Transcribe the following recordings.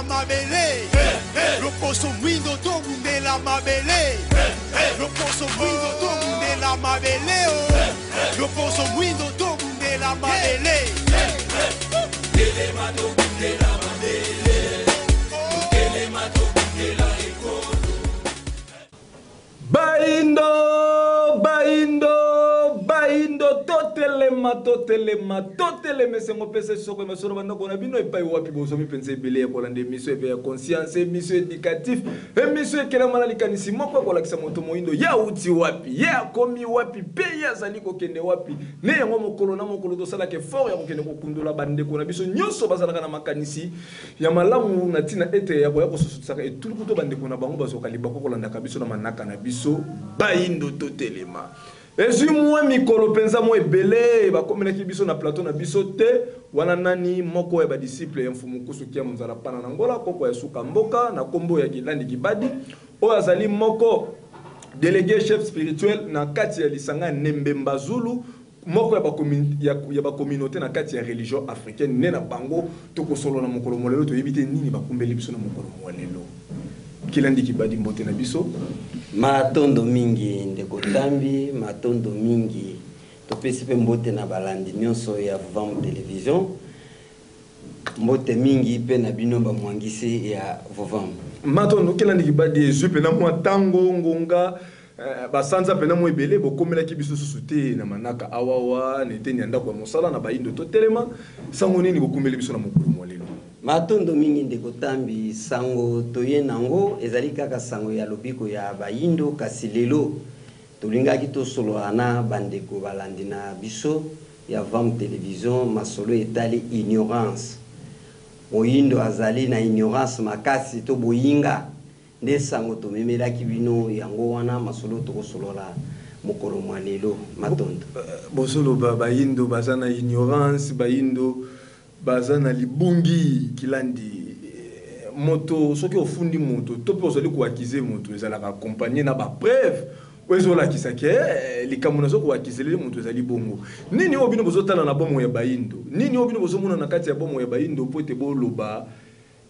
la mabele. Loposo mwindo to bunde la mabele. Loposo mwindo to bunde la mabele. Loposo mwindo to bunde la mabele. Kelema to bunde la mabele. Kelema to bunde la ekodo. Baindo, totelema, sengo pese soko masoro banda kona bino epai wapi bozo mi pense belé ko lande mission ya conscience, mission éducatif, mission kela malali kanisi moko ko lakisa moto moindo ya uti wapi, ya komi wapi, pe ya zali ko kende wapi, ne yango mokolo na mokolo to sala ke fort ya ko kende ko kundula bande kona biso nyoso bazala kana makanisi ya malamu na tina ete ya ko sosutaka et tout ko bande kona bango bazo kaliba ko landa kabiso na manaka na biso baindo totelema. Ezumwa mikolo penza mo ebele bakomelaki biso na plateau na biso te wana nani moko ya ba disciple ya mfumu kusuki ya mzala pana na ngola koko ya suka mboka na kombo ya Kilandi Kibadi o azali moko délégué chef spirituel na kati ya lisanga Nembe Mbazulu moko ya ba communauté na kati ya religion africaine ne na bango toko solo na mokolo molelo to yebite nini bakumbeli biso na mokolo molelo Kilandi Kibadi mbote na biso matondo mingi ndeko tambi matondo mingi topesi pe mbote na balandi nyonso ya Vovambo Télévision mbote mingi pe na bino ba mwangisi ya Vovambo matondo Kilandi Kibadi ezupe na mwa tango ngonga basanza pena mo ebele bokomelaki biso susute na manaka awawa neteni ndako ya mosala na baindo totelema sango nini bokomeli biso na mokolo molelo matondo mingi ndeko tambi sango toye nango ezali kaka sango ya lobiko ya baindo kasi lelo tolingaki tosolo ana bandeko balandi na biso ya Vovambo Télévision masolo etali ignorance moyindo azali na ignorance makasi to boyinga nde sango tomemelaki bino yango wana masolo tokosolola mokolo mwa lelo matondo bosolo baindo bazana ignorance baindo bazana libungi Kilandi moto soki ofundi moto to pe ozali ko accuser moto ezala accompagner na ba preuve ozola kisake likamuna zo ko accuser moto ezali bongo nini obino bozotala na bomo ya baindo nini obino bozomona na kati ya bomo ya baindo po te boloba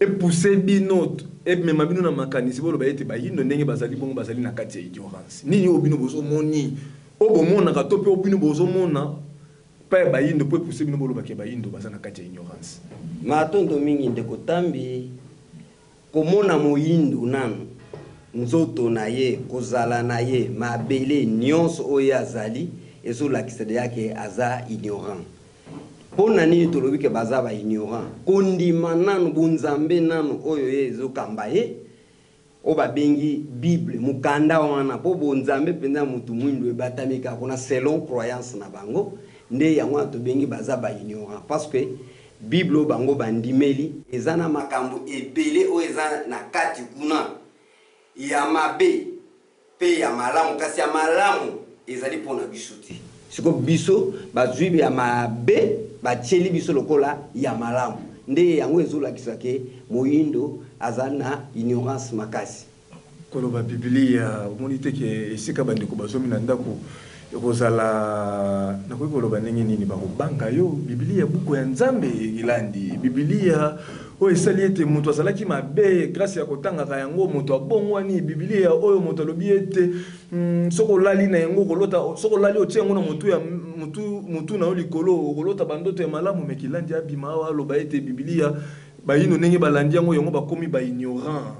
et pousser bino et même bino na makanisi boloba ete baindo ndenge bazali bongo bazali na kati ya ignorance nini obino bozomoni obomona ka to pe obino bozomona pa baindo po pousser bino boloba ke baindo bazana kati ya ignorance matondo mingi ndeko tambi komona moyindo nanu nzoto na ye kozala na ye mabele nyonso oyo azali ezolakisa yake aza ignorant pona nini tolobi ke baza ba ignorant kondima nanu bunzambe nanu oyo ye ezokamba ye o babengi Bible mukanda wana po bonzambe penda mutu mwindo ebatamika kona selon croyance na bango nde yango tobengi baza ba ignorant parce que Bible bango bandimeli ezana makambo ebele o ezana na kati kuna ya mabe pe ya malamu kasi ya malamu ezali pona bisuti siko biso bazwibi ya mabe bacheli biso lokola ya malamu nde yango ezolakisa ke moyindo azali na ignorance makasi koloba Biblia monite ke esika bandeko bazomi na ndako ekozala nakoki koloba ndenge nini bakobanga yo Biblia buku ya Nzambe Kilandi Biblia oyo esali ete moto azalaki mabe grâce ya kotangaka yango moto abongwani Biblia oyo moto alobi ete soko lali na yango kolota soko lali otie yango na mutu na likolo kolota bandoto ya malamu me Kilandi abima awa aloba ete Biblia bayino ndenge balandi yango bakomi ba ignorant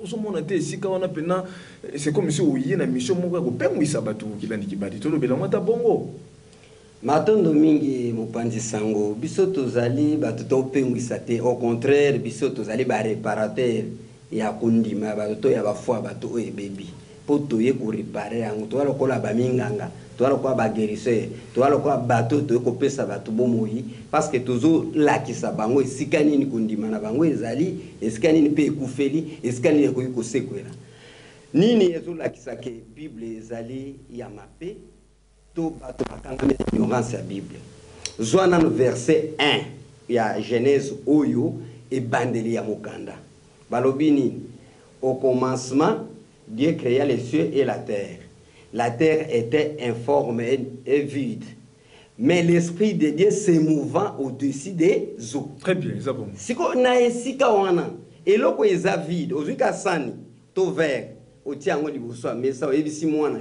osomona te esika wana pena c'est comme si oye na mission moko ko pengwisa batu Kilandi Kibadi to lobela mata bongo matondo mingi mopanzi sango biso tozali batu to pengwisa te au contraire biso tozali ba réparateur ya kundima batu ya bafwa batu o ebebi po toye ko réparer yango to ala kola ba minganga to ala ko ba guérisseur to ala ko bato to ko pesa batu bomoyi parce que tozo lakisa bango esika nini kundima na bango ezali esika nini pe ekufeli esika nini ko sekwela nini ezo lakisa ke Bible ezali ya mape to bato bakanga ignorance ya Bible zwana no verset 1 ya Genèse oyo e bandeli ya mokanda balobini au commencement Dieu créa les cieux et la terre était informe et vide mais l'esprit de Dieu s'émouvant au-dessus des eaux. Très bien, ça bon. Siko na esika wana eloko eza vide ozwika sani to verre otia yango liboso ya mesa oyebisi mwana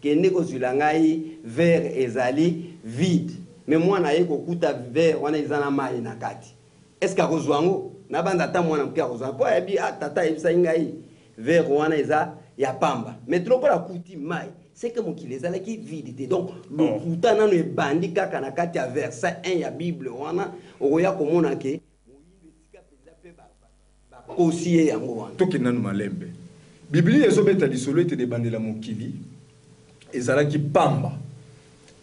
ke nde kozwila ngai verre ezali vide mais mwana ye kokuta verre wana eza na mai na kati. Est-ce que akozwa yango na banda ata mwana moke akozwa mpo ayebi tata ayebisaki ngai verre wana eza ya pamba mais lokola kuti mai c'est que mokili ezalaki vide te donc lokuta nano ebandi kaka na kati ya verset 1 ya Bible wana okoya komona ke aussi yango wana tokenda no malembe Biblia ezobeta lisolo ete ebandela mokili ezalaki pamba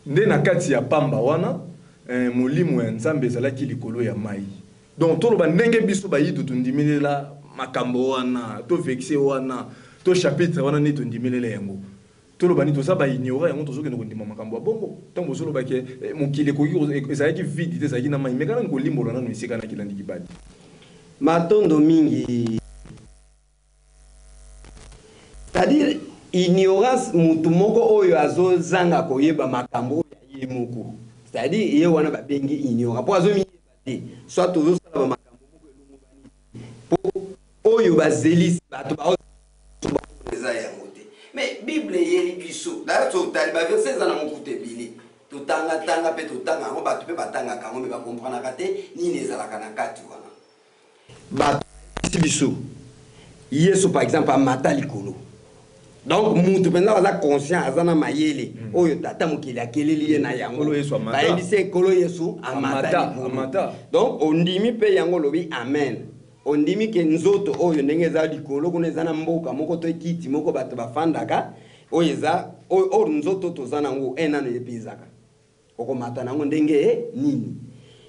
nde na kati ya pamba wana molimo ya Nzambe ezalaki likolo ya mai donc toloba ndenge biso bayidu tundimilela makambo wana to vexe wana to chapitre wana ni tundimilela yango toloba ni toza ba ignora yango tozokende kondima makambo ya bongo tango zoloba ke mokili koki ezalaki vide te ezalaki na mai mekana kolimbola nano esika na kilandi kibadi matondo mingi. C'est-à-dire ignorance mutu moko oyo azo zanga koyeba makambo ya yemuku. C'est-à-dire ye wana ba bengi ignorant. Po azo miyeba te. Soit tozo sala ba makambo moko elongobani. Po oyo ba zelis bato ba eza yango te. Mais Bible yeli biso. D'ailleurs to taliba verset za na mokute bili. To tanga pe to tanga ngo bato pe batanga kango me ba comprendre kate ni nezalaka na kati wana. Bato biso. Yesu par exemple a mata likolo. Donc mutu penza baza conscient azana mayele oyo tata mokili akeleli ye na yango ba yebise kolo Yesu amata. Donc ondimi pe yango lobi amen. Ondimi ke nzoto oyo ndenge za likolo kuna ezana mboka moko to kiti moko bato bafandaka oyo eza oyo nzoto tozana ngo enano yepizaka okomata nango ndenge nini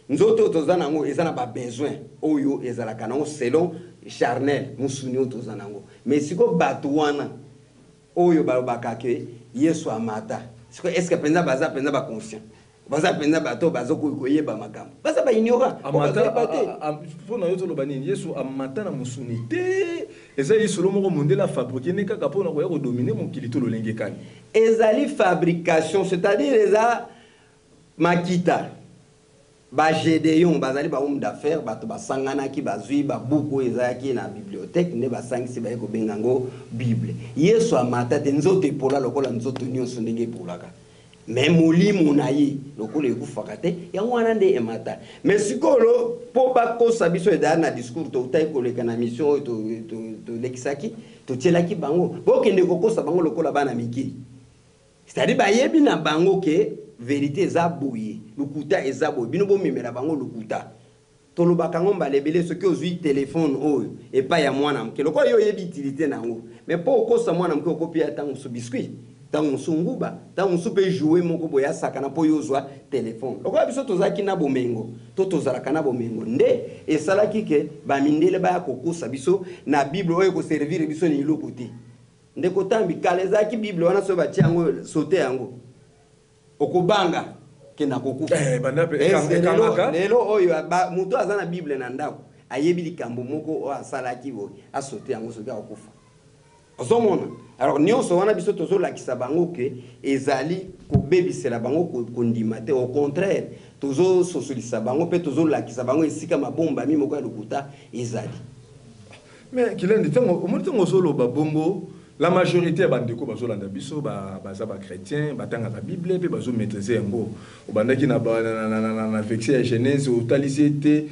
nzoto tozana ngo ezana ba besoin oyo ezalaka nango selon charnel musuni tozana ngo mais siko bato wana oyo balobaka ke Yesu amata siko est-ce que penza baza penza ba conscient baza penza bato bazo koyeba makambo baza ba ignora amata pona yo toloba nini Yesu amata na musuni te ezali solo moko mondela fabriquer ne kaka pona ko ya ko dominer mokili to lolenge kani ezali fabrication c'est-à-dire eza makita ba Gédéon bazali ba homme d'affaires bato basangana ki bazui ba buku ezaki na bibliothèque ne basangisi ba ko bengango Bible Yesu amata te nzoto epola lokola nzoto nyonso ndenge epolaka mais molimo na ye lokola ekufaka te yango wana nde emata mais sikolo po bakosa biso eda na discours to utai koleka na mission to lekisaki to tielaki bango bokende kokosa bango lokola bana miki c'est-à-dire bayebi na bango ke vérité eza boye lukuta eza boye bino bomemela bango lukuta tolobaka ngo mbalebele soki ozwi téléphone oyo epa ya mwana mke lokola yo yebi utilité nango mais po okosa mwana mke okopi ya tango so biscuit tango so nguba tango so pe jouer moko boya sakana po yozwa téléphone lokola biso tozaki na bomengo to tozalaka na bomengo nde esalaki ke bamindele baya kokosa biso na Bible oyo ko servir biso ni iloko te nde kotambi kalezaki Bible wana so batia yango sote yango okobanga kena kokufa lelo oyo mutu azana Bible na ndako ayebi likambo moko o asalaki bo asote yango soki akokufa ozomona alors nyonso wana biso tozolakisa bango ke ezali kobebisela bango kondima te au contraire tozososolisa bango pe tozolakisa bango esika mabomba mi moko ya lokuta ezali mais kilende tango omontango soloba bongo la majorité ya bandeko bazolanda biso baza ba chrétien batanga la Bible pe bazo maîtriser yango obandaki na vexe ya Genèse otalisi te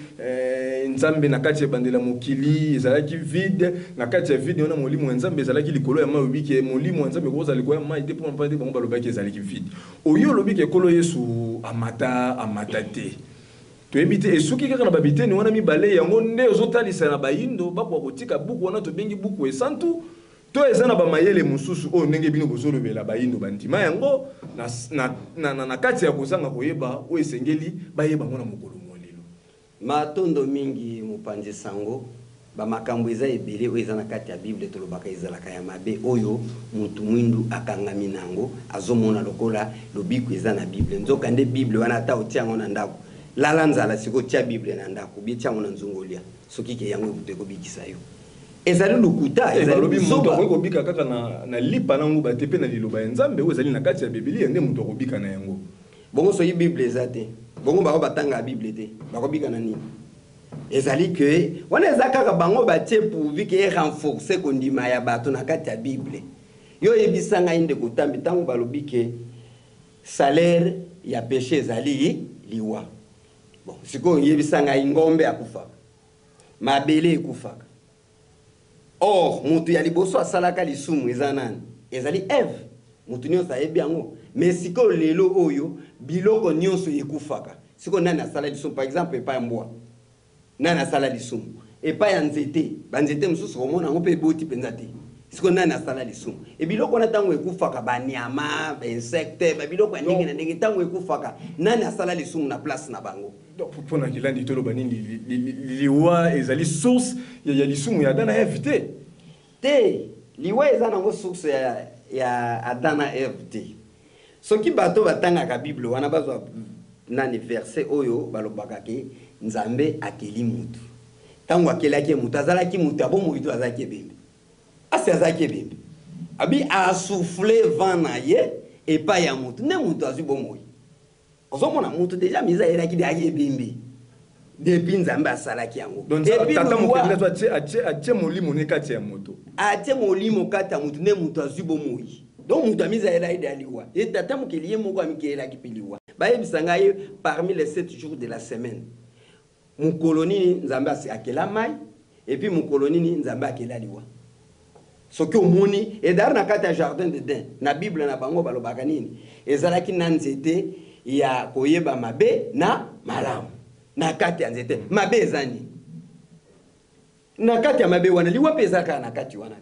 Nzambe na kati ya bandela mokili ezalaki vide na kati ya vide ona molimo Nzambe ezalaki likolo ya mai ke molimo Nzambe koza likolo ya mai te po mpande bango balobaki ezalaki vide oyo lobiki kolo Yesu amata te to ebite esuki kaka na babiteni wana mibale yango nde ozotalisa na bayindo bakwa kotika buku wana to bengi buku esantu to ezana ba mayele mususu o ndenge bino bozolobela bayindo bandima yango na kati ya kozanga koyeba o esengeli bayeba ngona mokolo molelo matondo mingi mupanzi sango ba makambo eza ebele o ezana kati ya Bible tolobaka ezalaka ya mabe oyo mutu mwindu akangami nango azomona lokola lobiko ezana Bible nzoka nde Bible wana ata otiango na ndako lala nzala siko tia Bible na ndako bietiango na nzongolia soki ke yango ekute kobikisa yo ezali lukuta ezali mutu akobika kaka na lipa nango batepe na liloba ya Nzambe o ezali na kati ya Biblia nde mutu akobika na yango bongo soki bible eza te bongo bako batanga bible te bakobika na nini ezali que wana eza kaka bango batie pourvu ke renforcer kondima ya bato na kati ya bible yo yebisa ngai ndeko tambi ntango balobi ke salaire ya péché ezali liwa bon sikoyo yebisa ngai ngombe akufaka mabele ekufaka or mutu ya liboso asalaka lisumu eza nani ezali Eve mutu nyonso ayebi yango mais sikoyo lelo oyo biloko nyonso ekufaka sikoyo nani asala lisumu par exemple epai ya mbwa nani asala lisumu epai ya nzete banzete mosusu komona yango mpe eboti mpenza te sikoyo nani asala lisumu ebiloko wana ntango ekufaka banyama bainsecte babiloko ya ndenge na ndenge ntango ekufaka nani asala lisumu na place na bango pour na kilandi toloba nini liwa ezali source ya lisumu ya Adam na Eve te liwa eza nango source ya Adam na Eve te soki bato batangaka bible wana bazwa nani verset oyo balobaka ke nzambe akeli mutu ntango akelaki mutu azalaki mutu abomoi to azalaki ebembe asi azalaki ebembe abi asouffle vent na ye epai ya mutu nde mutu azwi bomoi ozomona mutu deja miza elaki de ayebembe depuis nzambe asalaki yango tata mokeli to atie molimo ne kati ya moto atie molimo kati ya mutu nde mutu azwi bomoi donc mutu amiza elaki de aliwa et tata mokeli ye moko amikelaki piliwa bayebisa ngai parmi les 7 jours de la semaine mukoloni nzambe akela mai et puis mukoloni nzambe akela liwa soki omoni edar na kati ya jardin de den na bible na bango balobaka nini ezalaki na nzete ya koyeba mabe na malamu na kati ya nzete mabe ezani na kati ya mabe wana liwa pe ezaka na kati wana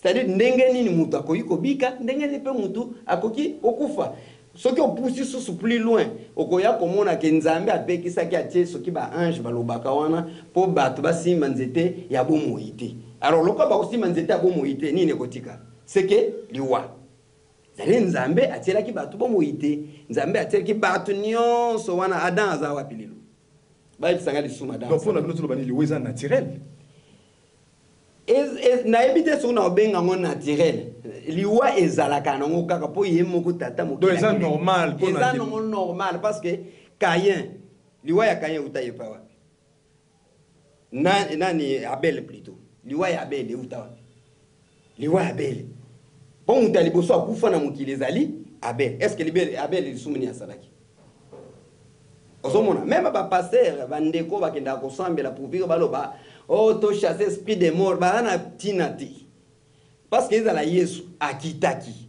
c'est-à-dire ndenge nini mutu akoki kobika ndenge nini pe mutu akoki okufa soki opusi susu plus loin okoya komona ke nzambe apekisaki atie soki ba ange balobaka wana po bato basimba nzete ya bomoi te alors lokola bakosimba nzete ya bomoi te nini ekotika c'est que liwa zali nzambe atielaki bato bomoi te nzambe atielaki bato nyonso wana Adam aza wapi lelo bayebisanga lisumu Adam donc mpona bino toloba nini liwa eza naturel nayebi te soki na obenga ngo naturel liwa ezalaka nango kaka mpo ye moko tata mokili eza normal eza nango normal parce que Caïn liwa ya Caïn euta ye pa wapi nani Abel plutôt liwa ya Abel euta wapi liwa ya Abel mpo mutu ya liboso akufa na mokili ezali Abel est ce que Abel lisumu nini asalaki ozomona même bapaster bandeko bakendaka kosambela pourvire baloba oh to chasser esprit de mort bana tinati parce que ezala Yesu akitaki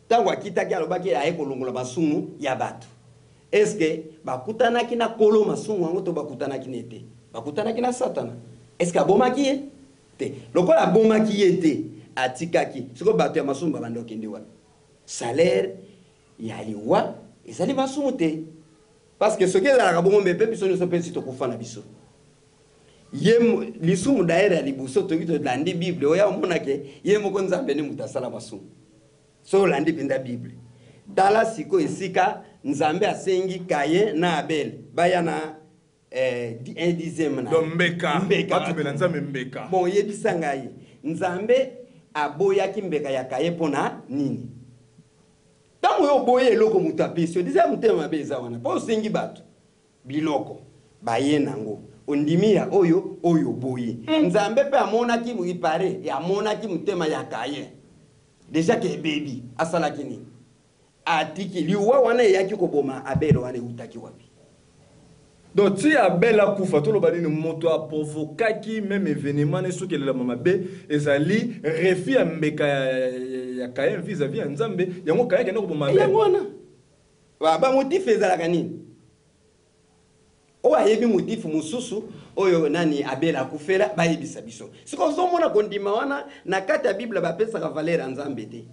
tango akitaki alobaki aye kolongola masumu ya bato est-ce que bakutanaki na kolo masumu yango to bakutanaki nete bakutanaki na Satana est-ce que abomaki ye te lokola abomaki ye te atikaki siko bato ya masumu babanda okende wana salaire ya liwa ezali masumu te parce que soki ezalaka bongo mpe biso nyonso mpe nsi tokufa na biso ye lisumu daere ya liboso toki tolandi bible oya omonake ye moko nzambe nde mutu asala masumu so olandi mpenza bible tala siko esika nzambe asengi Caïn na Abel baya na 1/10 na mbeka bon yebisa ngai nzambe aboyaki mbeka ya Caïn mpona nini ntango yo oboye eloko mutu apesi yo deja motema mabe eza wana mpo osengi bato biloko baye nango ondimi ya oyo boye nzambe pe amonaki muipare amonaki mutema ya Caïn deja ke bebi asalaki nini atiki liwa wana eyaki koboma Abel wana eutaki wapi donc ti Abel akufa toloba nini moto aprovokaki même événement ne soki elela mabe ezali refi ya mbeka ya Caïn vis-à-vis ya nzambe yango Caïn akende koboma Abel yango wana bamotif ezalaka nini o ayebi motif mosusu oyo nani Abel akufela bayebisa biso siko ozomona kondima wana na kati ya Bible bapesaka valeur ya nzambe te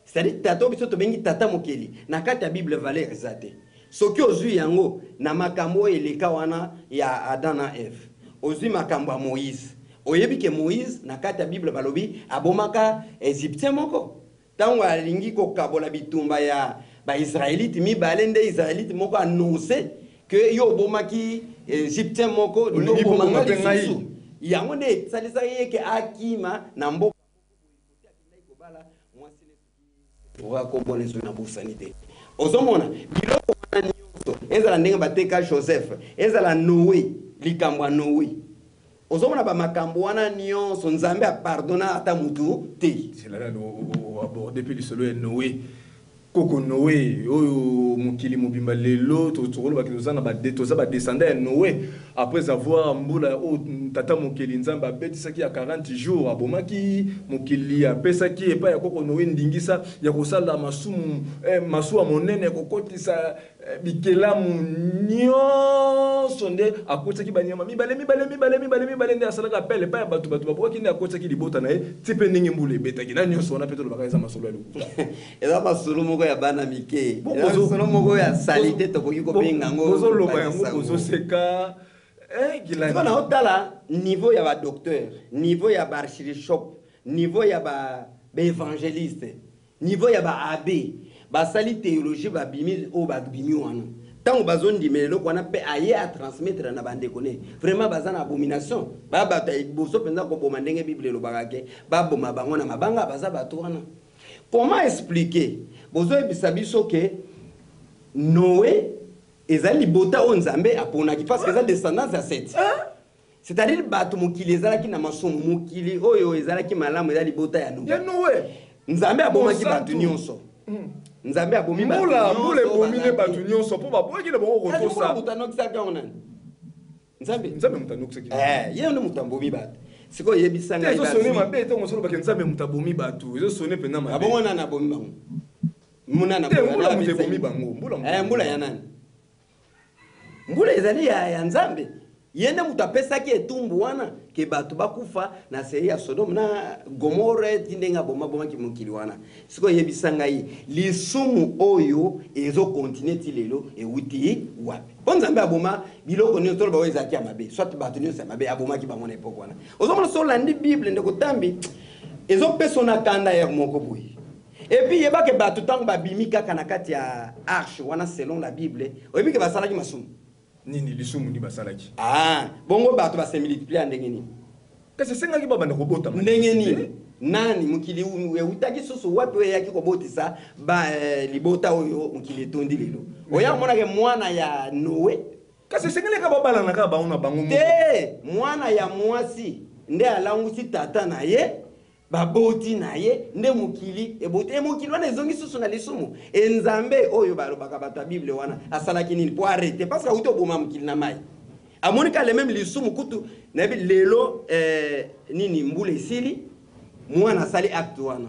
c'est-à-dire tata biso tobengi tata mokeli na kati ya Bible valeur eza te soki ozwi yango na makambo eleka wana ya Adam na Eve ozwi makambo ya Moïse oyebi ke Moïse na kati ya Bible balobi abomaka Egyptien moko tango alingi kokabola bitumba ya ba-Israélite mibale nde Israélite moko annonce que yo bomaki Egyptien moko no bomanga lisusu yango nde salisaka ye ke akima na mboka pour akobola zo na busani te ozomona biloko ezala ndenge bateka Joseph ezala Noé likambo Noé ozomona ba makambo wana nyonso nzambe a pardona ata mutu te c'est là on aborde depuis le solo Noé koko Noé oyo mukili mobimba lelo tozolo bakizana ba detoza ba descendant ya Noé après avoir mbula o tata mukili nzamba betisaki ya 40 jours abomaki mukili apesaki epa ya koko Noé ndingisa ya kosala masumu masuwa monene kokotisa bikelamu nyonso nde akotaki banyama mibale nde asalaka appel epa ya batu babwaki nde akotaki libota na ye tipe ndenge mbula ebetaki na nyonso wana pe tolobaka eza masolo ya lokuta eza masolo moko ya bana mike masolo moko ya salite tokoki kobenga ngo bozoloba yango bozoseka na otala niveau ya ba docteur niveau ya ba archbishop niveau ya ba évangéliste niveau ya ba abbé basali théologie babimi o babimi wana tango bazondimelo kwana pe aye a transmettre na bandeko ne vraiment bazana abomination baba boso penza ko boma ndenge bible lobaka ke baboma bango na mabanga baza bato wana. Comment expliquer bozo ebisa biso ke Noé ezali bota o nzambe aponaki parce que ça descendance ya Seth c'est-à-dire bato mokili ezalaki na masomo mokili oyo ezalaki malamu ezali bota ya Noé nzambe abomaki bato nyonso nzambe abomi bato nyonso mbula bomine bato nyonso po baboki na bango kotosa mutanokisaki yango nani nzambe mutanokisaki ye ndo mutambomi bato siko yebisanga ezo sonné mabe te ngosolo bake nzambe mutabomi bato ezo sonné pena mabe abongona na bomi bango muna na bomi bango mbula ya nani mbula ezali ya nzambe yende mutapesaki etumbu wana ke bato bakufa na seri ya Sodome na Gomorre tindenga boma ki mokili wana siko yebisanga yi lisumu oyo ezo continue ti lelo ewuti wapi bon nzambe aboma biloko nyonso tolo baweza ki amabe soit bato nyonso amabe aboma ki bango na epoque wana ozomona so landi bible ndeko tambi ezo pesona kanda ya moko boyi et puis yebake bato tango babimi kaka na kati ya arche wana selon la bible oyebike basalaki masumu nini lisumu ni basalaki bongo bato ba se multiplier ndenge nini kasi sengaki babanda kobota ndenge nini nani mukili utaki susu wapi we yaki kobotisa ba libota oyo mukili tondi lelo oya mona ke mwana ya Noé kasi sengeleka babala na ka bauna bango te mwana ya mwasi nde alangusi tata na ye baboti na ye nde mukili eboti mukili wana ezongi susu na lisumu enzambe oyo balobaka bato bible wana asalaki nini pour arrêter parce que auto boma mukili na mai amonika le même lisumu kutu na bi lelo nini mbula esili mwana sali acte wana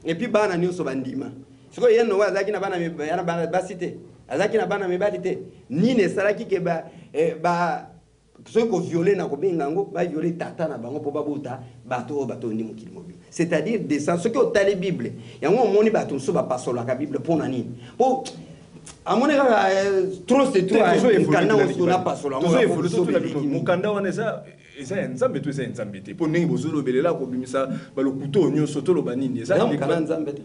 et puis bana nyonso bandima siko yeno wa zaki na bana basite azaki na bana mibali te nini esalaki ke ba ceux qui violent na kobenga ngo ba violer tata na bango po babuta bato ndi mokili mobi c'est-à-dire des sens ce que au tali bible yango moni bato so ba pasola ka bible pona nini po amone ka trop c'est trop kana on na pasola mukanda wana eza nzambe to eza nzambe te po ndenge bozolo belela ko bimisa balokuto nyonso to loba nini eza kana nzambe te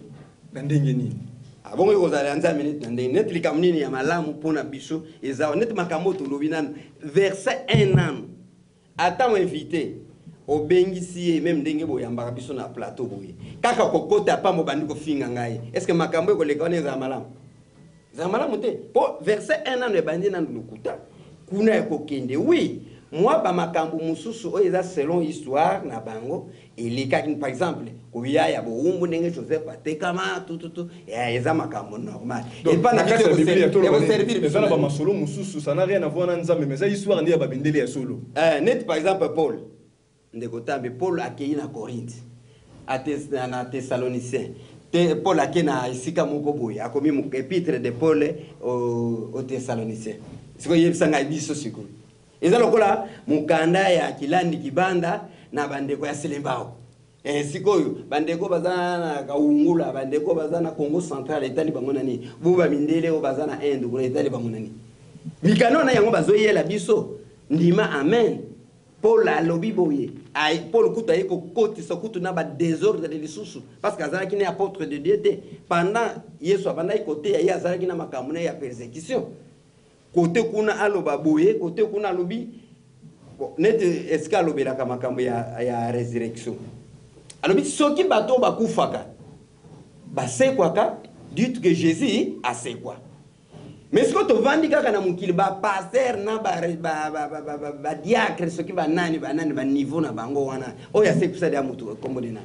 na ndenge nini abongo kozala nzambe net ndenge net likamnini ya malamu pona biso eza net makambo to lobinan verset 1 an ata invité obengisi même ndenge boyambaka biso na plateau boye kaka kokota pambo bandi ko finga ngai est-ce que makambo ko leka wana za malamu te po verset 1 an ebandi na lukuta kuna ekokende oui moi ba makambo mususu o eza selon histoire na bango eleka par exemple koya ya boumbu ndenge Joseph atekama tout ya eza makambo normal et pas na kati ya Biblia to eza na ba masolo mususu ça n'a rien à voir na nzambe mais ça histoire ndi ya babindeli ya solo net par exemple Paul ndeko tambe Paul akei na Corinthe na Thessaloniciens Paul akei na isika moko boye akomi mu épître de Paul au Thessaloniciens siko yebisanga biso siko eza lokola mukanda ya kilandi kibanda na bandeko ya selembao sikoyo bandeko bazana na kaungula bandeko bazana Congo central etali bango nani buba mindele o bazana Inde kuna etali bango nani mikano na yango bazoyela biso ndima amen Paul alobi boye ay Paul kuta yeko koti sokutu na ba désordre de lisusu parce que azalaki ne apôtre de Dieu pendant Yesu abanda côté ya azalaki na makamuna ya persécution côté kuna aloba boye côté kuna alobi net escalo belaka makambo ya résurrection alobi soki bato bakufaka basekwaka dit que Jésus asekwa Mais ce que tu vends kaka na mukili ba passer na ba diacre ce qui va nani ba niveau na bango wana o ya se kusadi ya mutu kombo dina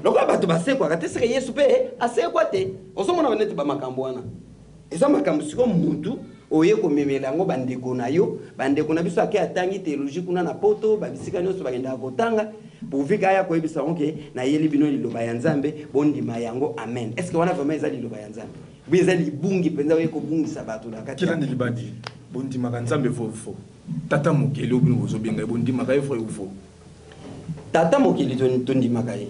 loko bato ba se kwa kate se Yesu pe ase kwa te osomona baneti ba makambo wana eza makambo siko mutu oye ko memela ngo bandeko na yo bandeko na biso ake atangi théologie kuna na poto ba bisika nyonso bagenda kotanga buvika ya koyebisa onke na yeli bino liloba ya Nzambe bondima yango amen. Est-ce que wana vraiment eza liloba ya Nzambe beza libungi penza oye ko bungisa bato na kati kila ndilibandi bondima ka Nzambe fo tata mokeli obino bozobenga bondima ka efre ufo tata mokeli tondima ka ye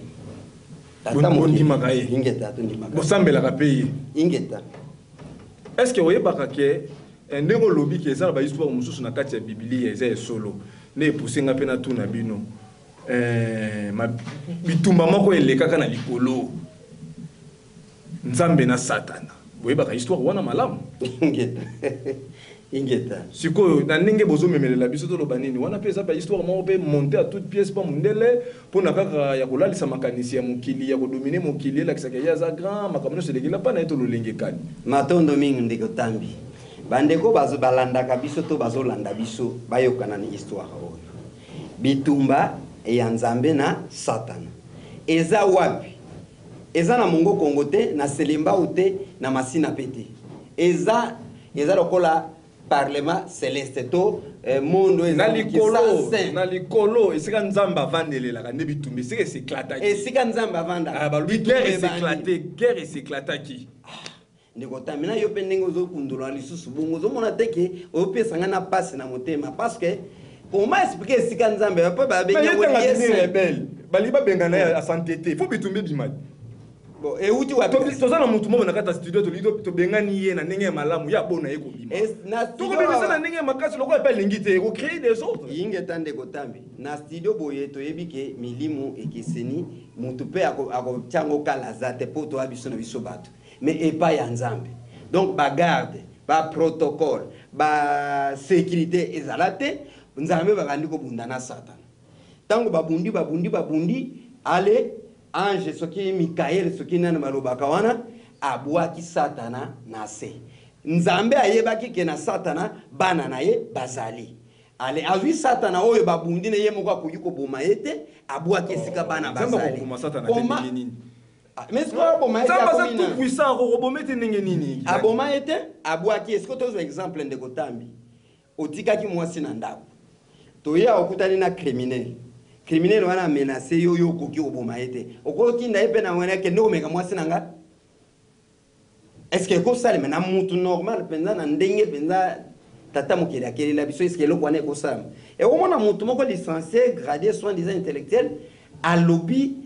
tata bondima ka ye ingeta tondima ka bosambela ka pe ingeta. est-ce que oyebaka ke ndenge lobi ke eza ba histoire mosusu na kati ya Biblia eza solo ne poussinga pe na tuna bino bitumba moko elekaka na likolo Nzambe na Satana oyebaka histoire wana malamu ingeta sikoyo na ndenge bozomemelela biso toloba nini wana pe eza ba histoire moko pe monter à toute pièce pa mundele mpona kaka ya kolalisa makanisi ya mokili ya kodomine mokili elakisaka ya za grand makambo nyonso elekela mpa na ye tololengekani matondo mingi ndeko tambi bandeko balandaka biso to bazolanda biso bayokana ni histoire oyo bitumba ya Nzambe na Satana eza wapi eza na mongo Kongo te na Selemba ute na Masina pete eza lokola parlement céleste to mondo eza na likolo esika Nzambe avandelelaka nde bitumba esika eseklataki esika Nzambe avanda guerre eseklataki ndeko tamina yo pe ndenge ozokundola lisusu bongo ozomona teke opesanga na passe na motema parce que comment expliquer esika Nzambe pa ba benya rebelle bali ba benga na ya santé faut bitumba bimadi bon et uti wa tozana mutu mo na kata studio to bengani ye na ndenge malamu ya bona ye ko bima to ko bimisa na ndenge makasi loko appelle ngite ko créer des autres ingeta ndeko tambi na studio boye to yebike milimu ekiseni mutu pe ako chango kala zate poto abiso na biso bato mais et pas ya Nzambe donc ba garde ba protocole ba sécurité ezalate Nzambe ba bandi ko bunda na Satana tango babundi ale ange soki Mikael soki nana malobaka wana abwaki Satana na se Nzambe ayebaki ke na Satana bana na ye bazali ale azwi Satana oyo babundi ne ye moko akuyiko boma ete abwaki esika bana bazali koma mais ce que boma ete ça tout puissant robomete ndenge nini aboma ete abwaki est-ce que tozo exemple ndeko tambi otikaki mwasi na ndako toya okutani na criminel wana menacé yo koki oboma ete okoki nda epe na wana ke ndoko meka mwasi nanga est-ce que ko sale mena mutu normal penza na ndenge penza tata mokeli akeli la biso est-ce que lokwa ne ko sale et au mona mutu moko licencié gradé soins des intellectuels à lobby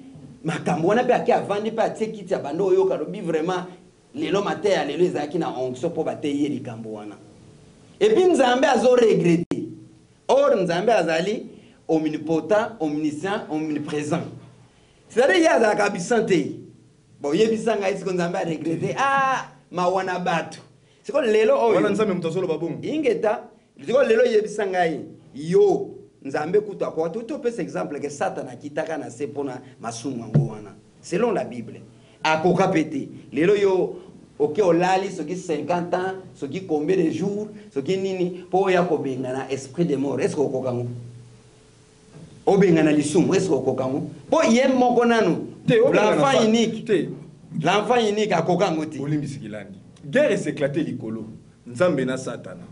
makambo wana pe aki avandi pe atie kiti ya bando oyo ka lobby vraiment lelo matin lelo ezaki na onction po bateye likambo wana et puis Nzambe azo regretter or Nzambe azali omnipotent, omniscient, omniprésent. C'est-à-dire il y a la kabisante. Bon, yebisanga isi ko Nzambe a regretter ma wana batu. C'est quoi lelo oyo? Wana Nzambe mutazolo babongo. Ingeta, c'est quoi lelo yebisanga yo Nzambe kuta kwa to pe exemple que Satan kitaka na se pona masumu ngo wana. Selon la Bible. Akoka pété. Lelo yo OK olali soki 50 ans, soki combien de jours, soki nini po ya ko bengana esprit de mort. Est-ce que okokango? Obenga na lisumu est-ce okokango po ye moko nanu l'enfant unique akokango ti olimbisikilandi guerre s'éclater likolo Nzambe na Satana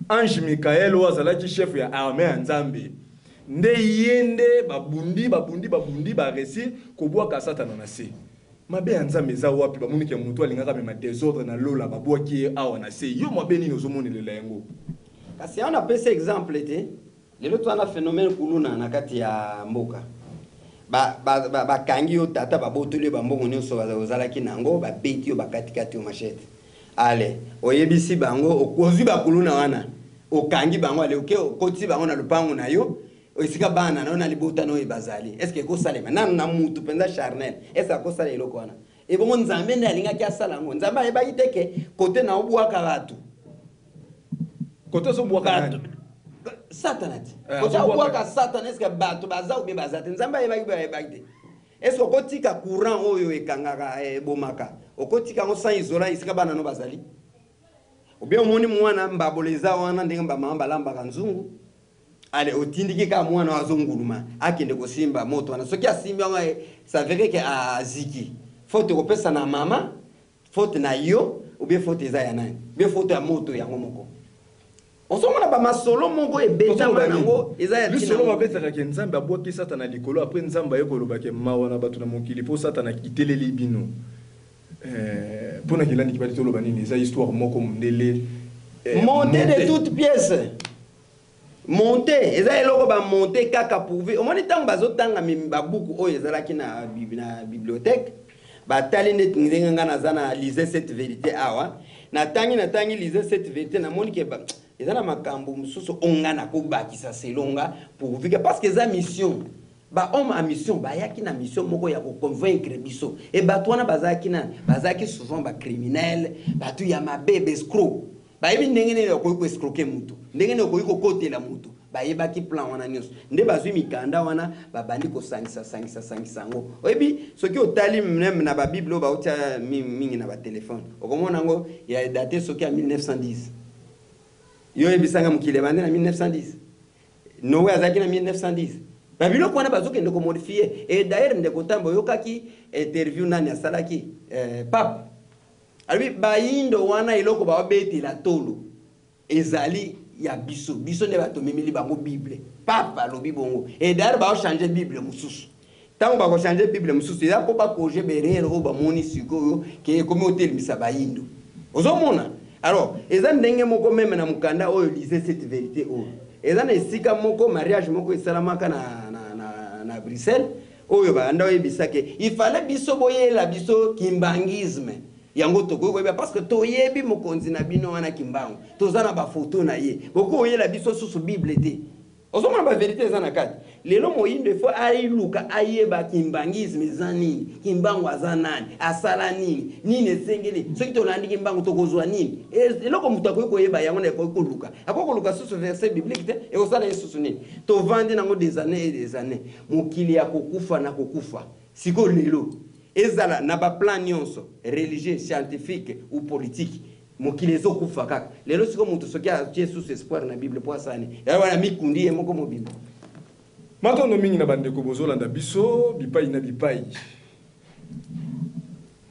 ange Mikael wazalaki chef ya armée ya Nzambe nde yende babundi ba récit kobwaka Satana na se mabe ya Nzambe za wapi bamuniki ya mutu alingaka mema désordre na lola babwaki awa na se yo mabe nini ozomonelela yango kasi on a pese exemple te lelo twana phénomène kuluna na kati ya mboka ba kangi yo tata babotoli bambongo nyonso bazalaki nango babeti yo bakati yo machete ale oyebisi bango okozwi bakuluna wana okangi bango ale okoti bango na lupango na yo esika bana na libota no ebazali est-ce que ko salema na mutu penza charnel est-ce que ko salelo kwana e bongo Nzambe ndi alinga ki asala ngo Nzambe ayeba iteke kote na obwaka batu kote so bwaka batu Satanati. Kocha obwaka Satan est-ce que batu baza ou bien bazate Nzambe ayeba ite est-ce que kotika courant oyo ekangaka bomaka okotika ngo sans isolant isika bana no bazali ou bien omoni mwana mbaboleza wana ndenge mbamama balambaka nzungu ale otindiki ka mwana azonguluma akende kosimba moto wana soki asimbi wana ça veut dire que aziki faute kopesa na mama faute na yo ou bien faute eza ya nani bien faute ya moto yango moko osomona ba masolo moko ebeta manango eza ya tina solo mabetaka ke nzambe abwaki satana likolo après nzambe ayekoloba ke mawa na bato na mokili po satana kiteleli bino pona kilandi kibali tolo banini eza histoire moko mondele monter de toutes pièces monter eza eloko ba monter kaka pourvu au moins tant bazotanga ba buku oyo ezalaki na bibliothèque ba tali net ngenga na zana liser cette vérité awa na tangi liser cette vérité na moni ke ba ezana makambo mususu ongana ko bakisa selonga pourvu que parce que eza mission ba homme a mission ba yaki na mission moko ya ko convaincre biso et ba twana bazaki souvent ba criminel ba tu ya mabebe escroc ba yebi ndenge ne ko escroquer mutu ndenge ne ko kotela mutu ba yebaki plan wana nyonso nde bazwi mikanda wana ba bandi ko sangisa ngo oyebi soki otali même na ba bible ba utia mingi na ba téléphone okomona ngo ya daté soki ya 1910 yo ebisanga mukile bande na 1910 Noé azaki na 1910 babilo kwana bazoke ndeko modifier et d'ailleurs ndeko tambo yokaki interview nani asalaki pape albi bayindo wana iloko ba beti la tolo ezali ya biso ne bato memeli bango bible papa lobi bongo et d'ailleurs ba changer bible mususu tango ba changer bible mususu ya ko ba projet berero o ba moni sikoyo ke komi hotel misabayindo ozomona alors ezan ndenge moko même na mukanda oyo liser cette vérité oyo ezan esika moko mariage moko esalamaka na Bruxelles oyo ba anda oyebisake il fallait biso boyela biso kimbangisme yango tokoyeba parce que toyebi mokonzi na bino wana kimbango tozana ba photo na ye boko oyela biso susu bible te ozomona ba vérité ezana kati lelo moyindo il faut ayiluka ayeba kimbangisme zani kimbango azanani asala nini esengeli soki tolandi kimbango tokozwa nini eloko mutu akoyeba yango na ekoluka akokoluka susu verset biblique te ekosala yesusu nini tovandi nango des années et des années mokili ya kokufa na kokufa siko lelo ezala na ba plan nyonso religieux scientifique ou politique mokili ezokufa kaka lelo siko mutu soki atie sous espoir na bible po asani ya wana mikundi moko mobimba matondo mingi na bandeko bozolanda biso bipai na bipai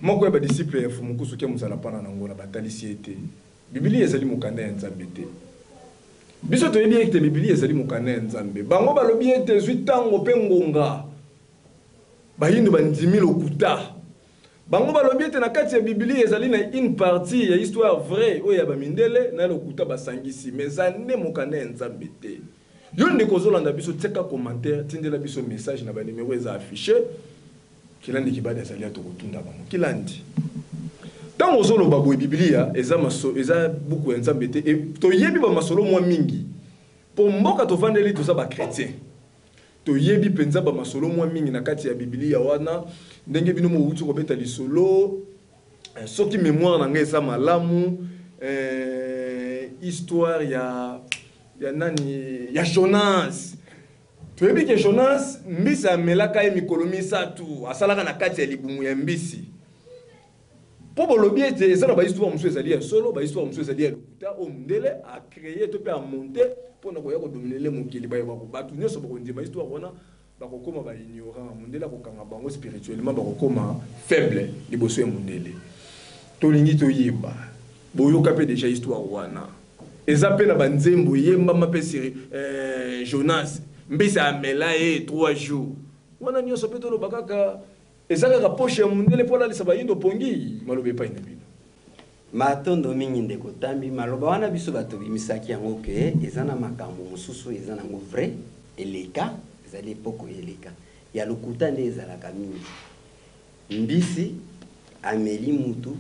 moko ya badisciple ya fumuku soki muzala pana nango na batalisi ete biblia ezali mokanda ya nzambe te biso toyebi ete biblia ezali mokanda ya nzambe bango balobi ete ezwi ntango mpe ngonga bayindo bandimi lokuta bango balobi ete na kati ya biblia ezali na une partie ya histoire vraie oyo ya bamindele na lokuta basangisi mais ane mokanda ya nzambe te yo ndeko ozolanda biso teka commentaire tindela biso message na banimero eza affiché kilandi kibadi ezali atokotunda bango kilandi ntango ozoloba boye biblia eza buku ya nzambe te toyebi bamasolo mwa mingi po mboka tovandeli toza bakretien toyebi mpenza bamasolo mwa mingi na kati ya biblia wana ndenge bino mowuti kobeta lisolo soki mémoire na ngai eza malamu histoire ya nani ya Jonas toyebi ke Jonas mbisi amelaka ye mikolo misatu asalaka na kati ya libumu ya mbisi po bolobi ete eza na bahistoire mosusu ezali ya solo bahistoire mosusu ezali ya lokuta oyo mondele acréé to mpe amonte mpona koya kodominele mokili bato nyonso bakondima histoire wana bakokoma baignorant mondele akokanga bango spirituellement bakokoma faible liboso ya mondele tolingi toyeba boyoka mpe déjà histoire wana eza mpe na banzembo yembama mpe siri Jonas mbisi amela ye 3 jours wana nyonso mpe toloba kaka eza kaka poche ya mondele mpo alalisa bayindo pongi maloba epai na bino matondo mingi ndeko tambi maloba wana biso bato bimisaki yango ke eza na makambo mosusu eza nango vrai eleka ezali epoko eleka ya lokuta nde ezalaka mingi mbisi ameli mutu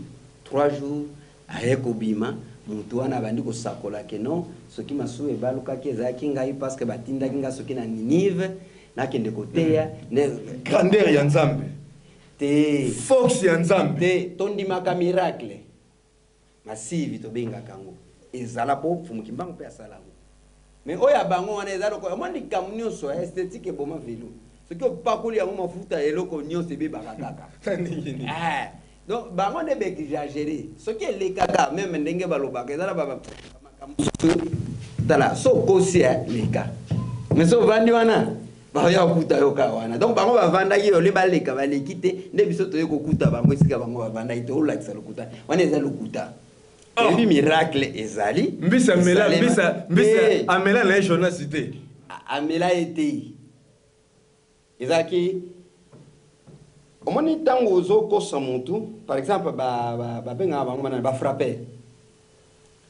3 jours aye kobima mutu wana bandi kosakola ke non soki masusu ebalukaki ezalaki ngai parce que batindaki nga soki na Ninive nakende koteya nde grandeur ya nzambe te force ya nzambe te tondimaka miracle masivi tobengaka yango ezala po fumuki mbango mpe asala yango mais oyo ya bango wana eza loko amwa likambo nyonso ya esthétique eboma velo soki opakoli yango mafuta eloko nyonso ebebaka kaka donc bango ne beki exagéré ce qui est les kaka même ndenge baloba ke zala baba tala so kosia les cas mais so vandi wana ba ya kuta yo ka wana donc bango ba vanda ki yo le baleka ba lekite nde biso to yeko kuta bango sika bango ba vanda ite o lakisa lokuta wana eza lokuta et puis miracle ezali mbisa amela na Jonas cité amela ete ezaki omoni tango ozo kosa mutu par exemple ba benga bango bana ba frapper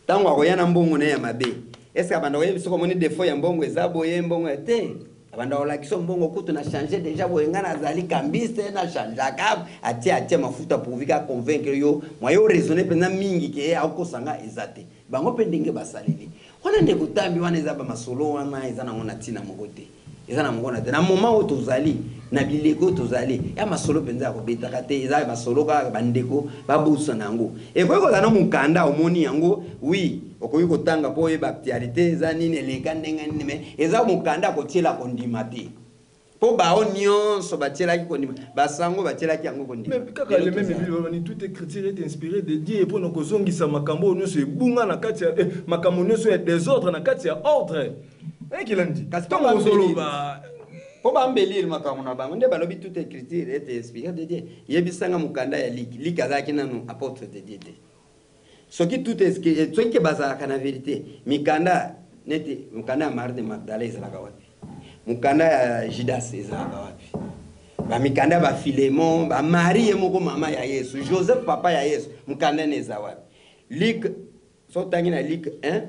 tango akoyana mbongo na ya mabe est-ce que abanda oyebi soko moni défaut ya mbongo ezabo ye mbongo ete abanda olakiso mbongo kutu na changer déjà boyenga na zali kambiste na changer kab atia mafuta pour vika convaincre yo moyo raisonner pena mingi ke akosanga ezate bango pendenge basalili wana ndeko tambi wana ezaba masolo wana ezana ngona tina mokote ezana ngona te na moment où tozali na bileko tozali ya masolo penza ko betaka te eza masolo ka bandeko babusa nango e ko ko na mukanda omoni yango oui okoyi kotanga po ye bactialité eza nini eleka ndenga nini me eza mukanda ko tiela kondima te po bao nyonso batiela ki kondima basango batiela ki yango kondima mais kaka le même bible tout écriture est inspiré de Dieu pour nous kozongisa makambo nyonso ebunga na kati ya makambo nyonso ya désordre na kati ya ordre ekilandi kastongo zoloba po bambelire makambo na bango nde balobi toute écriture est inspirée de Dieu yebisanga mukanda ya likazaki nanu apôtre de Dieu soki tout est soki bazaka na vérité mikanda neti mukanda ya Marie de Magdala ezalaka wapi mukanda ya Judas ezalaka wapi ba mikanda ba Philémon ba Marie moko mama ya Yesu Joseph papa ya Yesu mukanda neza wapi Luc so tangi na Luc 1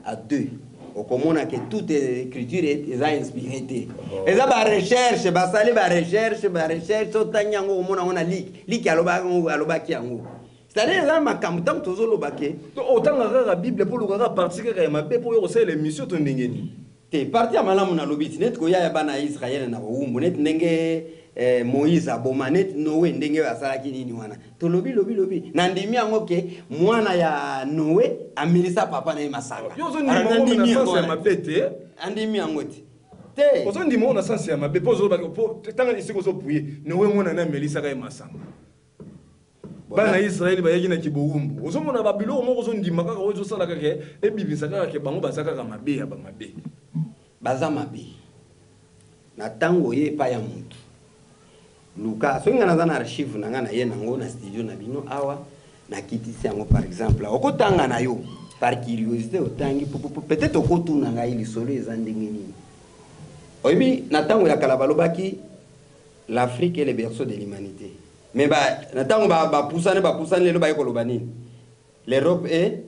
à 2 okomona que toute écriture est inspirée eza ba recherche basali ba recherche so tangi yango omona ona Luc aloba ki yango c'est-à-dire là makambo tant tozoloba ke otanga kaka Bible pour lokaka partie kaka ya mabe pour yo kosala émission to ndengeni te parti ya malamu na lobiti net ko ya bana Israël na umbu net ndenge Moïse aboma net Noé ndenge asalaki nini wana to lobi na ndimi yango ke mwana ya Noé amilisa papa na masanga yo zo ndimi na sens ya mabe te andimi yango te ozo ndimi na sens ya mabe po zo ba po tanga isiko zo puye Noé mwana na melisa ka masanga bana Israël ba yaki na kibowumbu ozo mona babilo moko zo ndima kaka ozo sala kaka ebibisa kaka ke bango bazaka ka mabe ya ba mabe baza mabe na tango ye pa ya mutu Luka so ngana na archive na ngana ye nango na studio na bino awa na kitisi yango par exemple okotanga na yo par curiosité otangi peut-être okotuna ngai lisolo ezandenge nini oyebi na tango ya kala balobaki l'Afrique est le berceau de l'humanité mais na tango ba poussane lelo ba ekoloba nini l'Europe est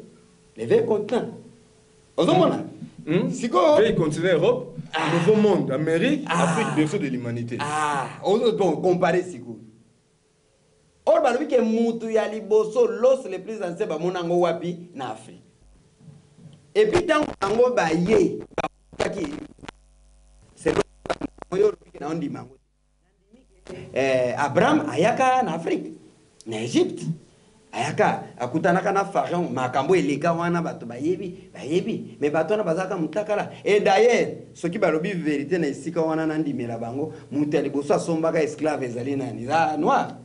le vieux continent ozomona siko pays continent Europe nouveau monde Amérique Afrique berceau de l'humanité bon comparer siko or balobi ke mutu ya liboso los les plus anciens ba monango wapi na Afrique et puis tango bango ba ye ki c'est moyo na ondi mango Abraham ayaka na Afrique na Egypte ayaka akutanaka na pharaon makambo eleka wana bato bayebi mais bato na bazaka mutakala et d'ailleurs soki balobi vérité na isika wana na ndimela bango mutu ya liboso asombaka esclave ezali nani za noir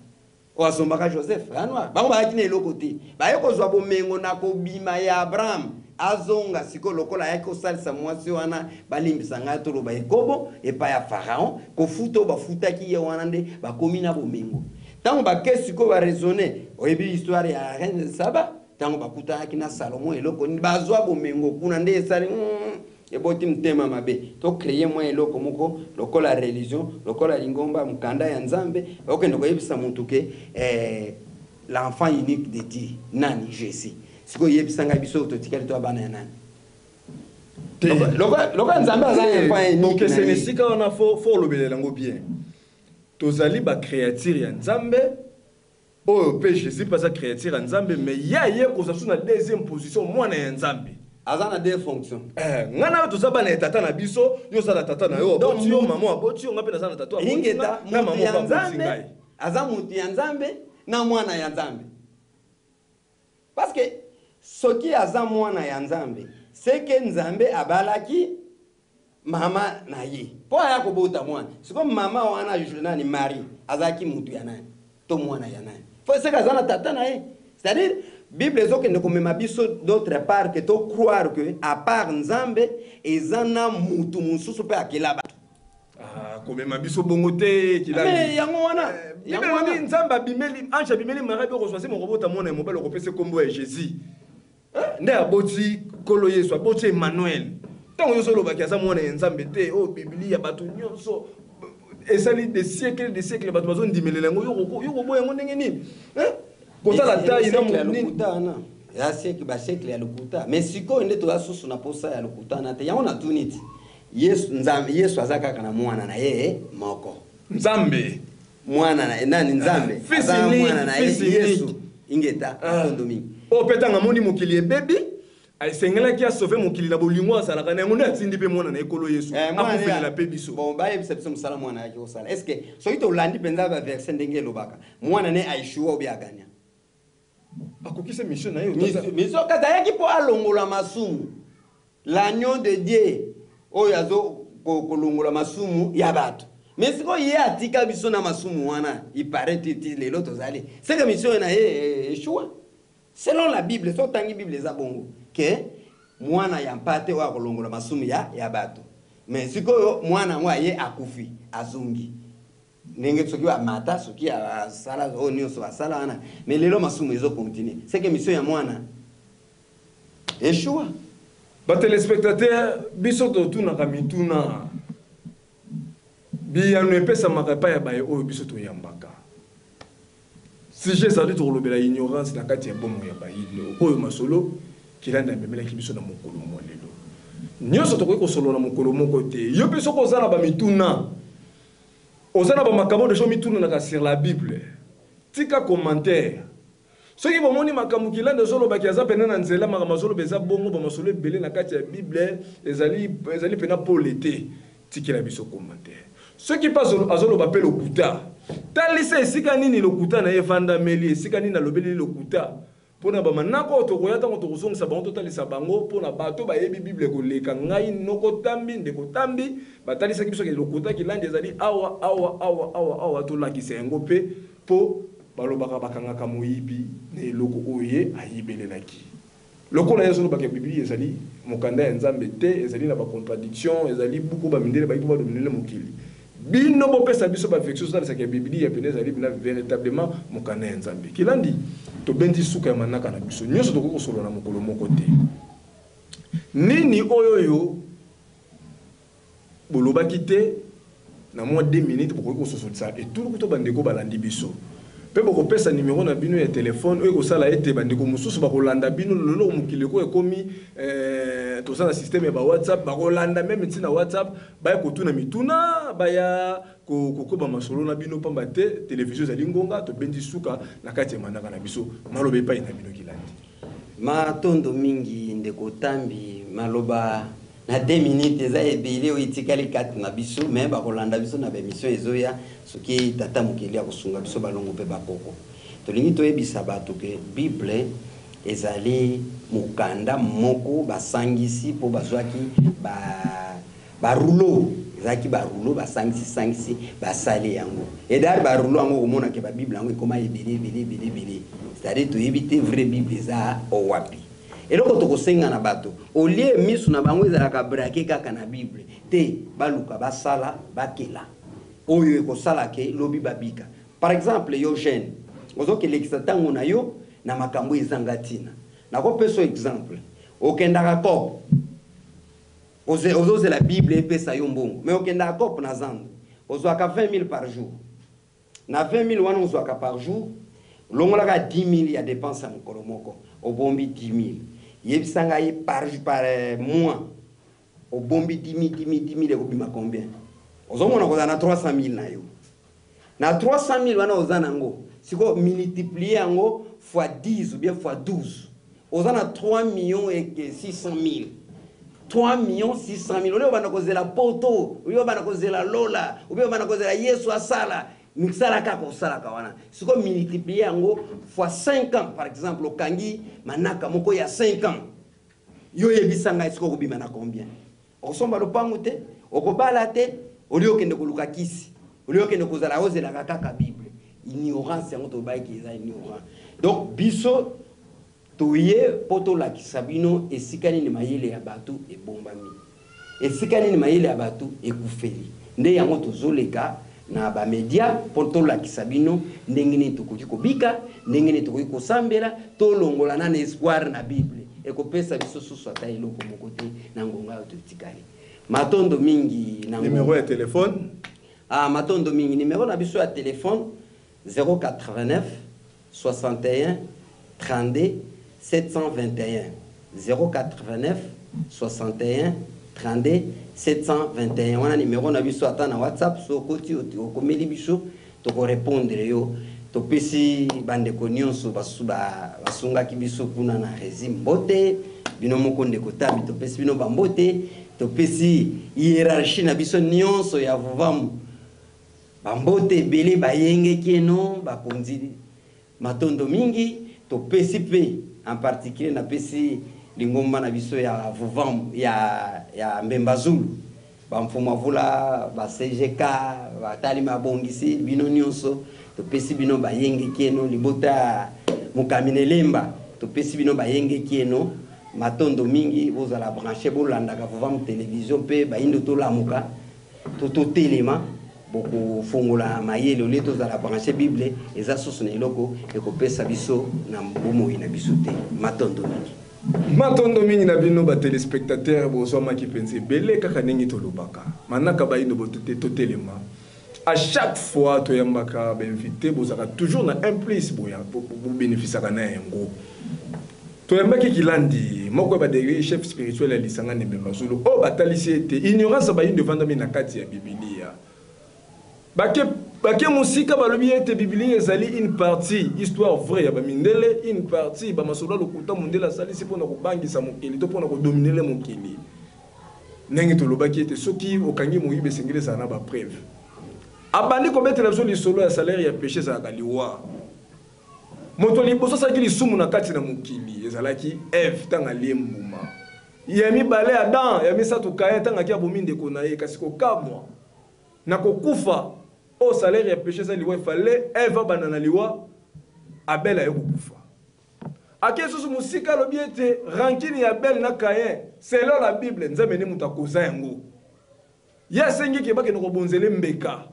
o asombaka Joseph noir bango bayaki na eloko te baye kozwa bomengo na kobima ya Abraham azonga siko lokola yaki kosalisa mwasi wana balimbisa ngai toloba ekobo epa ya pharaon kofuta bafutaki ye wana nde bakomi na bomengo tango bakesi ko ba raisonner oyebi histoire ya reine de Saba tango bakutaki na Salomon eloko ni bazwa bomengo kuna nde esali eboti mtema mabe to créer moi eloko moko lokola religion lokola lingomba mukanda ya Nzambe okende ko yebisa muntu ke l'enfant unique de Dieu nani Jésus siko yebisanga biso totikali to bana ya nani lokola Nzambe azana enfant unique donc c'est nesika on a faut lobelela ngo bien tozali ba créature ya Nzambe oyo pe Jésus pas sa créature ya Nzambe mais ya ye ko zasu na deuxième position mwana ya Nzambe azana deux fonctions ngana to saba na tata na biso yo sala tata na yo boti yo maman aboti yo ngape na sana tata ingeta na maman ya Nzambe azamuti ya Nzambe na mwana ya Nzambe parce que soki aza mwana ya Nzambe c'est que Nzambe abalaki mama na ye po aya kobota mwana siko mama wana nani Marie azaki mutu ya nani to mwana ya nani c'est kazana tata na ye. C'est-à-dire Bible ezokende komema biso d'autre part que to croire que à part Nzambe ezana mutu mususu pe akela bato. Ah, komema biso bongo te kila. Mais yango wana Bible ni Nzamba bimeli ancha bimeli marabe ko soise mo robota mona mobile ko pese kombo ya Jésus. Nde aboti kolo Yesu aboti Emmanuel. Tant yo solo bakiasa mona Nzambe te o Biblia bato nyonso esali des siècles bato bazo ndimelela ngo yo robo yango ndenge nini? Kota la taille na munini. Ya siècle ba siècle ya lokuta. Mais siko nde to asusu na posa ya lokuta na te. Yango na tuniti. Yesu Nzambe Yesu azaka kana mwana na ye moko. Nzambe mwana na nani Nzambe azaka mwana na ye Yesu ingeta tondomi. O petanga moni mokili ebebi aisengela ki a sauver mokili na bolingo asalaka na ngonde atindi pe mwana na ekolo Yesu akufela la pe biso. Bon ba yebisa biso musala mwana yake osala. Est-ce que soki to landi penza ba verset ndenge lobaka mwana ne aishuwa obi aganya akokisa mission na ye mission kata yaki po alongola masumu l'agneau de Dieu oyo azo kolongola masumu ya bato. Mais siko ye atika biso na masumu wana ipare titi lelo tozali c'est que mission na ye Yeshua selon la Bible so tangi Bible za bongo que mwana ya mpate wa kolongola masumu ya bato. Mais siko mwana mwa ye akufi azungi ndenge soki wa mata soki ya sala onyo so sala wana mais lelo masumu ezo continuer c'est que mission ya mwana Yeshua. Ba téléspectateurs biso to tuna kamituna biya no epesa makapa ya baye oyo biso to yambaka. Si j'ai ça dit to lobela ignorance na kati ya bomo ya bayindo oyo masolo kilanda memela kibiso na mokolo mo lelo. Nyoso to ko solo na mokolo moko te. Yo biso ko zana ba mituna. Ozana ba makamo de jo mituna na sur la Bible. Tika commentaire. Ce qui bomoni makambu kilanda solo bakiaza pena na nzela makamazolo beza bongo ba masolo belé na kati ya Bible ezali pena pour l'été tikela biso commentaire. Ce qui passe azolo bapel okuta talisa esika nini lokuta na evanda meli esika nini na lobeli lokuta pona ba manako to koyata ngo to kozongisa bango totalisa bango pona bato ba yebi Bible ko leka ngai noko tambi ndeko tambi batalisa kibiso ke lokuta kilanda ezali awa to lakisa yango pe po balobaka bakangaka moyibi na eloko oye ayibelelaki lokola yeso lobaka Biblia ezali mokanda ya Nzambe te ezali na ba contradiction ezali buku ba mindele ba iko ba dominele mokili bino bopesa biso ba vection ça c'est que Biblia pene ezali bina véritablement mokanda ya Nzambe kilandi to bendi suka ya manaka na biso nyoso to ko solo na mokolo moko te nini oyoyo bolobaki te na moins 2 minutes pour ko soso ça et tout ko to bandeko balandi biso. Pe boko pesa numéro na bino ya téléphone oyo kosala ete bandeko mususu bakolanda bino lolo mokili ko ekomi to ça na système ya ba WhatsApp bakolanda même ntina WhatsApp ba ko tuna mituna ba ya ko ba masolo na bino pamba te télévision za lingonga to bendi suka na kati ya manaka na biso maloba epai na bino kilandi matondo mingi ndeko tambi maloba na 2 minutes eza ebele o itikali 4 na biso mais bakolanda biso na ba émission ezoya soki tata mokeli akosunga biso balongo pe bakoko tolingi toyebisa bato ke Bible ezali mukanda moko basangisi po bazwaki ba rouleau ezaki ba rouleau basangisi basali yango et dar ba rouleau yango komona ke ba Bible yango ekoma ebele c'est-à-dire toyebite vrai Bible eza owapi eloko tokosenga na bato olie misu na bango ezalaka brake kaka na Bible te baluka basala bakela oyo ekosala ke lobi babika. Par exemple yo jeune ozokelekisa tango na yo na makambo ezanga tina nakopesa exemple okendaka kop ozoze la Bible epesa yo mbongo mais okendaka kop na zando ozwaka 20 000 par jour na 20 000 wana ozwaka par jour longolaka 10 000 ya dépense ya mokolo moko obombi 10 000 yebisanga ye par mois obombi 10 000 ekobima combien ozomona koza na 300 000 na yo na 300 000 wana oza nango siko multiplier yango fois 10 ou bien fois 12 oza na 3 millions et 600 000 3 millions 600 000 oleo bana kozela poto oleo bana kozela lola oleo bana kozela Yesu asala misala kako sala kawana siko multiplier yango fois 5 ans par exemple okangi manaka moko ya 5 ans yo yebisanga siko kobima na combien osomba lopango te okobala te olio kende koluka kisi olio kende kozala ozela kaka Bible ignorance yango to ba ki eza ignorant. Donc biso toye poto la kisabino esikani ni mayele ya batu e bombami. Esikani ni mayele ya batu e kufeli. Nde yango tozoleka na ba media poto la kisabino ndengene tokoki kobika, ndengene tokoki kosambela, to longola na espoir na Bible. E kopesa biso susu ata eloko mokote na ngonga ototikali. Matondo mingi na numéro de téléphone. Ah, matondo mingi numéro na biso ya téléphone 089 61 32 721 089 61 32 721. Wana numéro na biso ata na WhatsApp so koti okomeli biso to ko répondre yo to pesi bande ko nyonso basunga ki biso kuna na régime bote bino moko ndeko tabi to pesi bino bambote to pesi hiérarchie na biso nyonso ya vuvamu bambote bele bayenge keno bakonzi matondo mingi to pesi pe en particulier na pesi lingomba na biso ya vuvamu ya Mbemba Zulu bamfuma vula ba CGK batali mabongisi bino nyonso to pesi bino bayenge keno libota mukamine lemba to pesi bino bayenge keno matondo mingi bozala branché bolanda ka vuvamu télévision pe baindo to lamuka to telema boko fongola mayele ole tozala branché Bible eza soso na eloko ekopesa biso na mbomo ina biso te matondo mingi. Matondo mingi na bino ba téléspectateurs bozo maki penser belé kaka ningi to lobaka manaka ba indo botote to telema à chaque fois to yambaka ba invité bozaka toujours na un plus boya pour bénéficier kana yango to yambaki kilandi moko ba de chef spirituel ya lisanga ne Mbemba Zulu o batalisi ete ignorance ba indo vanda mina kati ya Biblia Bake musika balobi ete Biblia ezali une partie histoire vraie ya ba mindele, une partie ba masola lokuta mundela salisi pona ko bangisa mokili to pona ko dominer mokili. Nengi to lobaki ete soki okangi moyibe sengele sana ba preuve. Abandi ko mettre biso lisolo ya salaire ya péché za kaliwa. Moto liboso sa kili sumu na kati na mokili ezalaki Eve tanga liembuma. Yami bale Adam, yami satu kaya tanga kia bominde ko na ye kasi ko kamwa. Na ko kufa au salaire ya péché ça liwa fallait Eve banana liwa Abel ayo kufa. Akeso su musika lobi ete rankini ya Abel na Caïn selon la Bible nzambe ne mutakoza yango. Ya sengi ke bake no bonzele mbeka.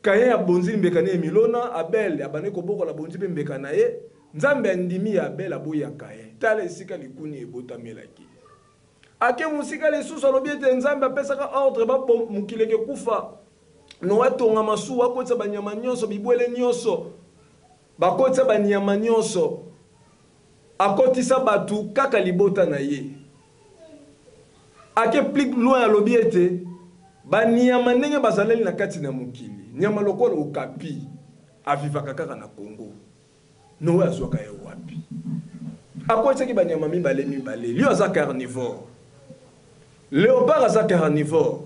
Caïn ya bonzili mbeka ne milona Abel abane ko boko la bonzili mbeka na ye nzambe ndimi ya Abel aboya Caïn. Tala esika likuni ebotamelaki. Ake musika le susu lobi ete nzambe apesaka ordre ba mukileke kufa. No watonga masu wakotsa banyama nyonso bibwele nyonso bakotsa banyama nyonso akotisa batu kaka libota na ye ake plus loin alobi ete banyama ndenge bazaleli na kati na mokili nyama lokola okapi avivaka kaka na Congo no azwaka ye wapi akotsaki banyama mibale lio aza carnivore léopard aza carnivore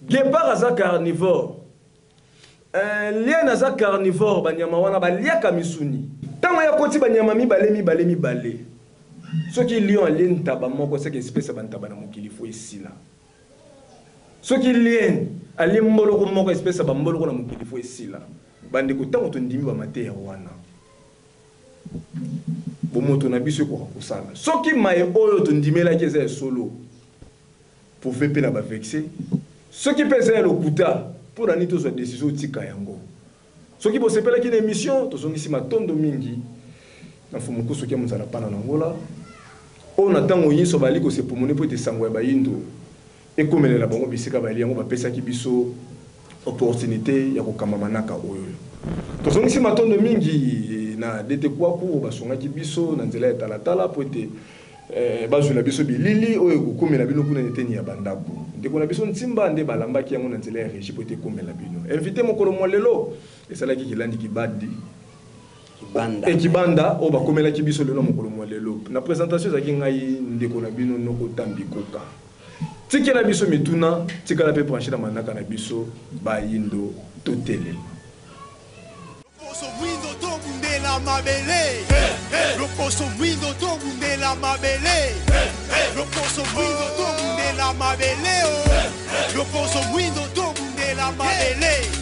guépard aza carnivore lien aza carnivore banyama wana baliaka misuni tango ya koti banyama mibale soki lion alien ntaba moko seke espèce bantaba na mokili fo esila soki lien ali mboloko moko espèce bamboloko na mokili fo esila bandeko tango tondimi ba mateya wana bomoto na biso ko kosala soki maye oyo tondimelaki eza solo pour faire pe na ba vexer ce qui pèse le kuta pour la nito sa décision tika yango ce qui bosse pela ki na émission to songi si matondo mingi na fumuko soki muzala pana na ngola on attend yiso bali ko se pomone po te sangwa ba yindo e komelela bango bisika bali yango ba pesa ki biso opportunité ya ko kamamanaka oyo to songi si matondo mingi na dete kwa ku ba songa ki biso na nzela ya talatala po te bazula biso bilili oyo kokomela bino kuna neteni ya bandako ndeko na biso ntimba nde balambaki yango na nzela ya régie po te komela bino invité mokolo molelo esalaki kilandi kibadi kibanda o bakomela ki biso lelo mokolo molelo na présentation zaki ngai ndeko na bino noko tambikoka tikela biso mituna tikala pe brancher na manaka na biso ba yindo totelema la mabele, le poso windo to bunde la mabele, le poso windo to bunde la mabele, le poso windo to bunde la mabele.